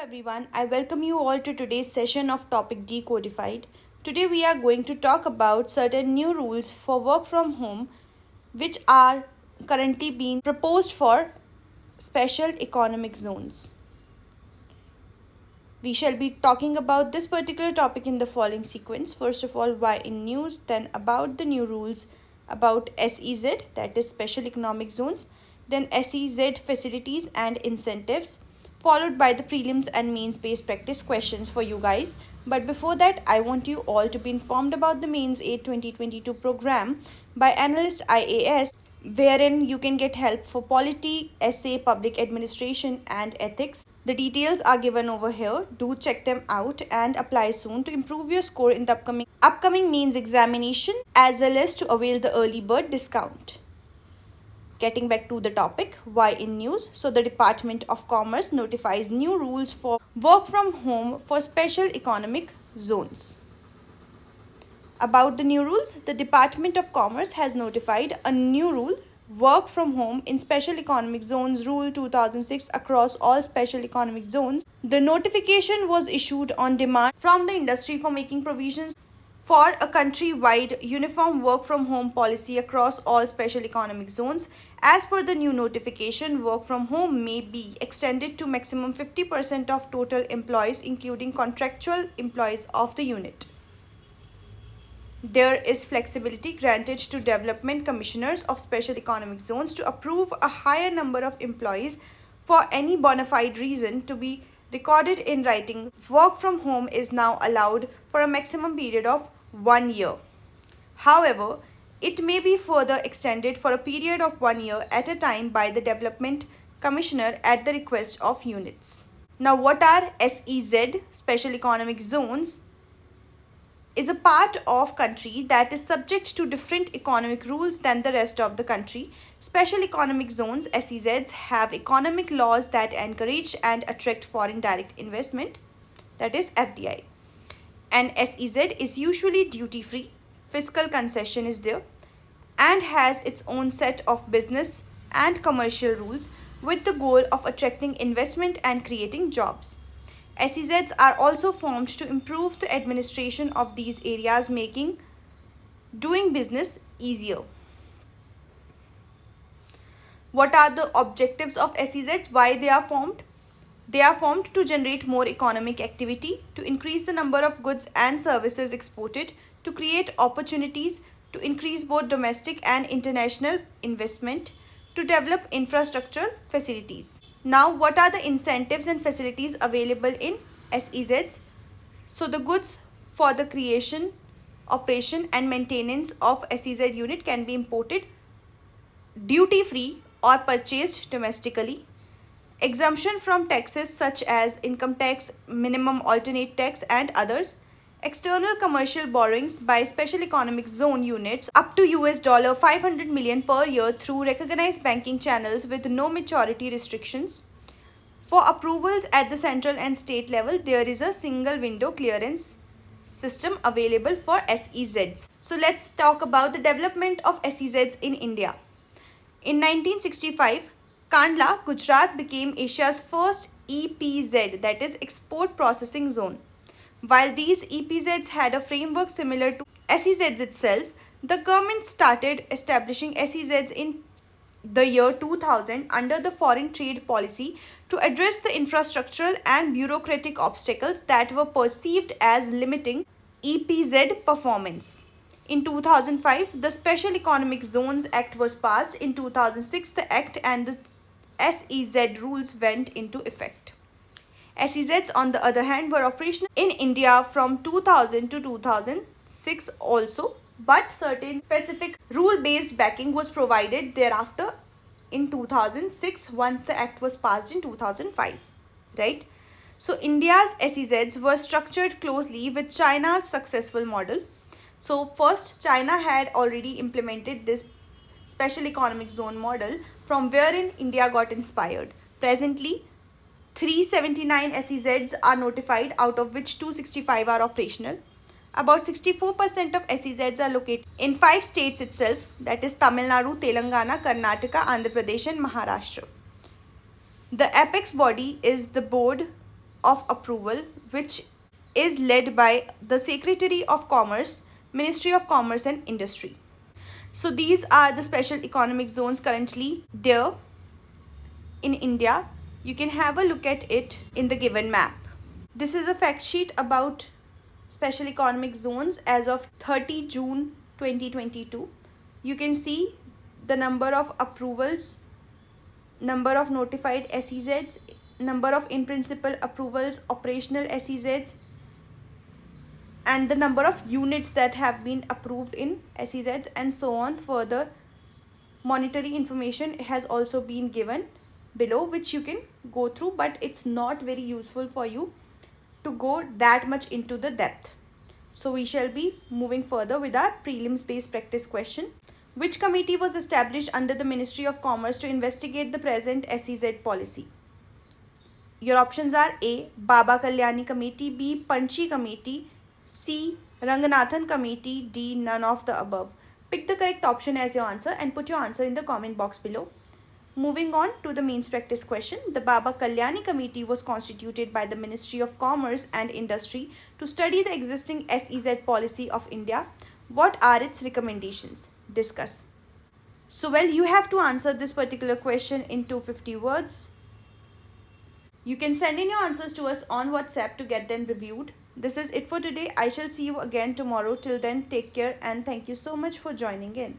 everyone, I welcome you all to today's session of topic Decodified. Today we are going to talk about certain new rules for work from home which are currently being proposed for special economic zones. We shall be talking about this particular topic in the following sequence. First of all, why in news, then about the new rules about SEZ, that is special economic zones, then SEZ facilities and incentives, followed by the prelims and mains based practice questions for you guys. But before that, I want you all to be informed about the Mains 8 2022 program by Analyst IAS, wherein you can get help for polity, essay, public administration, and ethics. The details are given over here. Do check them out and apply soon to improve your score in the upcoming mains examination, as well as to avail the early bird discount. Getting back to the topic, why in news? So the Department of Commerce notifies new rules for work from home for special economic zones. About the new rules, the Department of Commerce has notified a new rule, work from home in special economic zones rule 2006 across all special economic zones. The notification was issued on demand from the industry for making provisions for a countrywide uniform work from home policy across all special economic zones. As per the new notification, work from home may be extended to maximum 50% of total employees, including contractual employees of the unit. There is flexibility granted to development commissioners of special economic zones to approve a higher number of employees for any bona fide reason to be recorded in writing. Work from home is now allowed for a maximum period of 1 year. However, it may be further extended for a period of 1 year at a time by the development commissioner at the request of units. Now, what are SEZ, special economic zones? Is a part of country that is subject to different economic rules than the rest of the country. Special economic zones, SEZs, have economic laws that encourage and attract foreign direct investment, that is FDI. An SEZ is usually duty free, fiscal concession is there, and has its own set of business and commercial rules with the goal of attracting investment and creating jobs. SEZs are also formed to improve the administration of these areas, making doing business easier. What are the objectives of SEZs? Why they are formed? They are formed to generate more economic activity, to increase the number of goods and services exported, to create opportunities, to increase both domestic and international investment, to develop infrastructure facilities. Now, what are the incentives and facilities available in SEZs? So, the goods for the creation, operation and maintenance of SEZ unit can be imported duty-free or purchased domestically. Exemption from taxes such as income tax, minimum alternate tax and others. External commercial borrowings by special economic zone units up to $500 million per year through recognized banking channels with no maturity restrictions. For approvals at the central and state level, there is a single window clearance system available for SEZs. So let's talk about the development of SEZs in India. In 1965, Kandla, Gujarat became Asia's first EPZ, that is Export Processing Zone. While these EPZs had a framework similar to SEZs itself, the government started establishing SEZs in the year 2000 under the foreign trade policy to address the infrastructural and bureaucratic obstacles that were perceived as limiting EPZ performance. In 2005, the Special Economic Zones Act was passed. In 2006, the Act and the SEZ rules went into effect. SEZs, on the other hand, were operational in India from 2000 to 2006 also, but certain specific rule-based backing was provided thereafter in 2006 once the act was passed in 2005, right? So, India's SEZs were structured closely with China's successful model. So, first, China had already implemented this special economic zone model from wherein India got inspired. Presently, 379 SEZs are notified, out of which 265 are operational. About 64% of SEZs are located in 5 states itself, that is Tamil Nadu, Telangana, Karnataka, Andhra Pradesh and Maharashtra. The apex body is the board of approval, which is led by the Secretary of Commerce, Ministry of Commerce and Industry. So these are the special economic zones currently there in India. You can have a look at it in the given map. This is a fact sheet about special economic zones as of 30 June 2022. You can see the number of approvals, number of notified SEZs, number of in principle approvals, operational SEZs, and the number of units that have been approved in SEZs, and so on. Further monetary information has also been given below, which you can go through, but it's not very useful for you to go that much into the depth. So we shall be moving further with our prelims based practice question. Which committee was established under the Ministry of Commerce to investigate the present SEZ policy? Your options are A. Baba Kalyani Committee, B. Panchi Committee, C. Ranganathan Committee, D. None of the above. Pick the correct option as your answer and put your answer in the comment box below. Moving on to the mains practice question. The Baba Kalyani Committee was constituted by the Ministry of Commerce and Industry to study the existing SEZ policy of India. What are its recommendations? Discuss. So well, you have to answer this particular question in 250 words. You can send in your answers to us on WhatsApp to get them reviewed. This is it for today. I shall see you again tomorrow. Till then, take care and thank you so much for joining in.